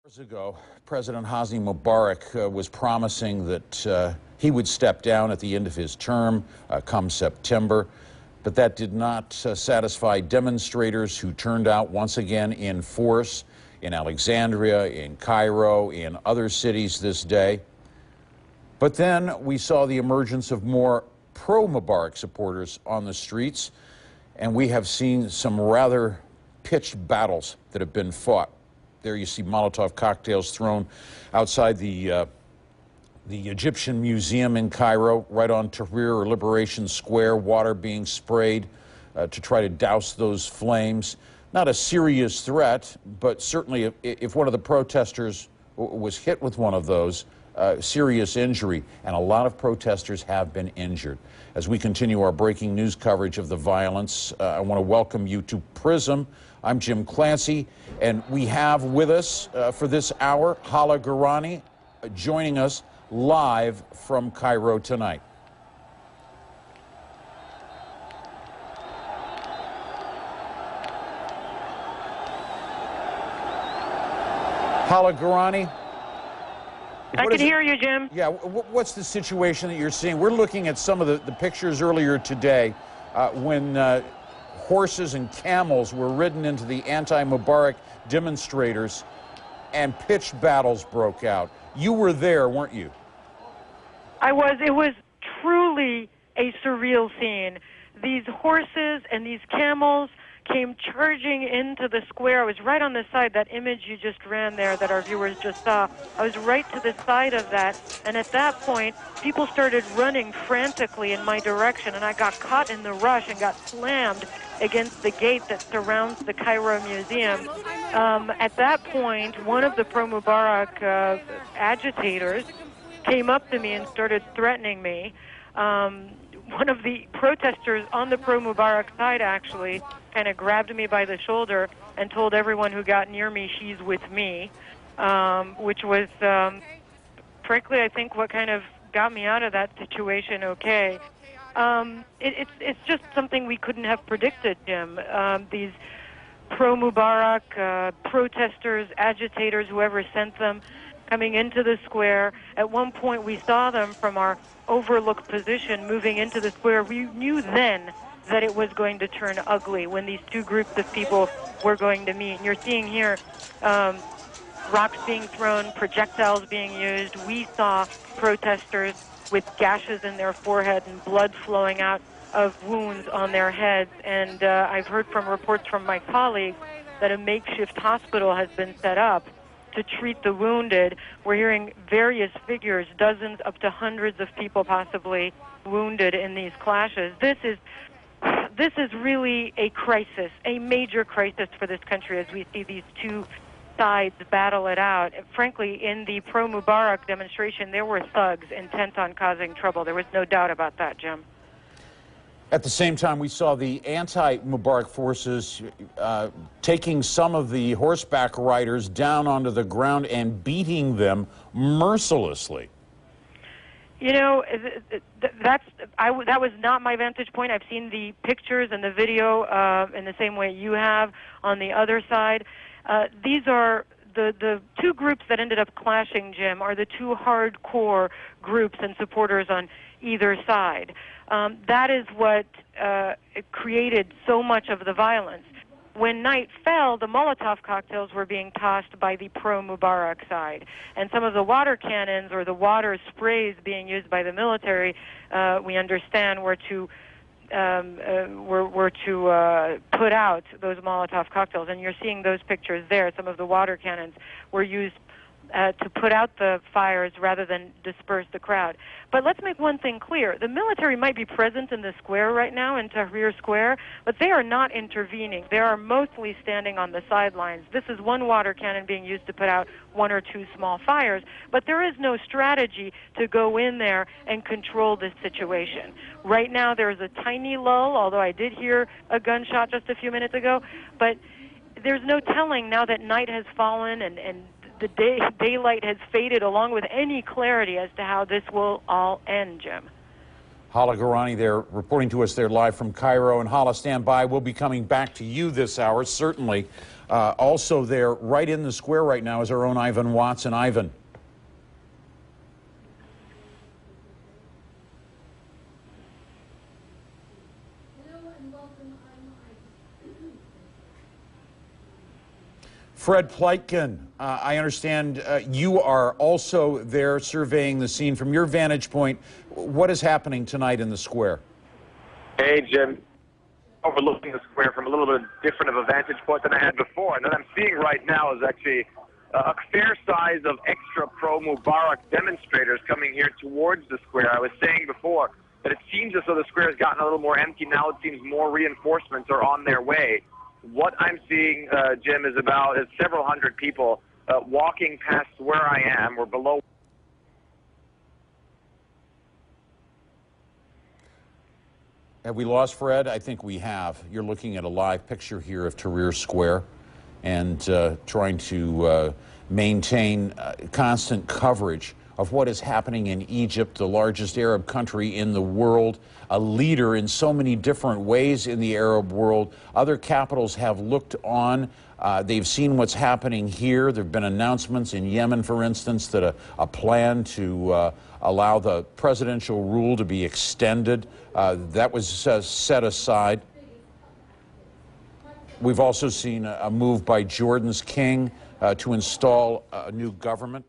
Years ago, President Hosni Mubarak was promising that he would step down at the end of his term come September, but that did not satisfy demonstrators who turned out once again in force in Alexandria, in Cairo, in other cities this day. But then we saw the emergence of more pro-Mubarak supporters on the streets, and we have seen some rather pitched battles that have been fought. There you see Molotov cocktails thrown outside the Egyptian Museum in Cairo, right on Tahrir or Liberation Square, water being sprayed to try to douse those flames. Not a serious threat, but certainly if one of the protesters was hit with one of those, serious injury, and a lot of protesters have been injured. As we continue our breaking news coverage of the violence, I want to welcome you to Prism. I'm Jim Clancy, and we have with us for this hour Hala Garani joining us live from Cairo tonight. Hala Garani. I can hear you, Jim. Yeah, what's the situation that you're seeing? We're looking at some of the pictures earlier today when horses and camels were ridden into the anti-Mubarak demonstrators and pitched battles broke out. You were there, weren't you? I was. It was truly a surreal scene. These horses and these camels came charging into the square. I was right on the side, that image you just ran there that our viewers just saw. I was right to the side of that, and at that point, people started running frantically in my direction, and I got caught in the rush and got slammed against the gate that surrounds the Cairo Museum. At that point, one of the pro-Mubarak agitators came up to me and started threatening me. One of the protesters on the pro-Mubarak side actually kind of grabbed me by the shoulder and told everyone who got near me, "She's with me," which was, frankly, I think what kind of got me out of that situation okay. It's just something we couldn't have predicted, Jim. These pro-Mubarak protesters, agitators, whoever sent them, coming into the square. At one point, we saw them from our overlooked position moving into the square. We knew then that it was going to turn ugly when these two groups of people were going to meet. And you're seeing here rocks being thrown, projectiles being used. We saw protesters with gashes in their forehead and blood flowing out of wounds on their heads. And I've heard from reports from my colleagues that a makeshift hospital has been set up to treat the wounded. We're hearing various figures, dozens up to hundreds of people possibly wounded in these clashes. This is really a crisis, a major crisis for this country as we see these two sides battle it out. Frankly, in the pro-Mubarak demonstration, there were thugs intent on causing trouble. There was no doubt about that, Jim. At the same time, we saw the anti-Mubarak forces taking some of the horseback riders down onto the ground and beating them mercilessly. You know, that was not my vantage point. I've seen the pictures and the video in the same way you have on the other side. These are the two groups that ended up clashing, Jim, are the two hardcore groups and supporters on either side. That is what created so much of the violence. When night fell, the Molotov cocktails were being tossed by the pro-Mubarak side. And some of the water cannons or the water sprays being used by the military, we understand, were to put out those Molotov cocktails. And you're seeing those pictures there. Some of the water cannons were used to put out the fires rather than disperse the crowd. But let's make one thing clear. The military might be present in the square right now, in Tahrir Square, but they are not intervening. They are mostly standing on the sidelines. This is one water cannon being used to put out one or two small fires, but there is no strategy to go in there and control this situation. Right now there is a tiny lull, although I did hear a gunshot just a few minutes ago, but there's no telling now that night has fallen and the daylight has faded along with any clarity as to how this will all end, Jim. Hala Garani there, reporting to us there live from Cairo. And Hala, stand by. We'll be coming back to you this hour, certainly. Also there, right in the square right now, is our own Ivan Watson. Ivan. Fred Pleitgen, I understand you are also there surveying the scene. From your vantage point, what is happening tonight in the square? Hey, Jim. Overlooking the square from a little bit different of a vantage point than I had before. And what I'm seeing right now is actually a fair size of extra pro-Mubarak demonstrators coming here towards the square. I was saying before that it seems as though the square has gotten a little more empty. Now it seems more reinforcements are on their way. What I'm seeing, Jim, is about several hundred people walking past where I am or below. Have we lost Fred? I think we have. You're looking at a live picture here of Tahrir Square and trying to maintain constant coverage of what is happening in Egypt, the largest Arab country in the world, a leader in so many different ways in the Arab world. Other capitals have looked on. They've seen what's happening here. There have been announcements in Yemen, for instance, that a plan to allow the presidential rule to be extended, that was set aside. We've also seen a move by Jordan's king to install a new government.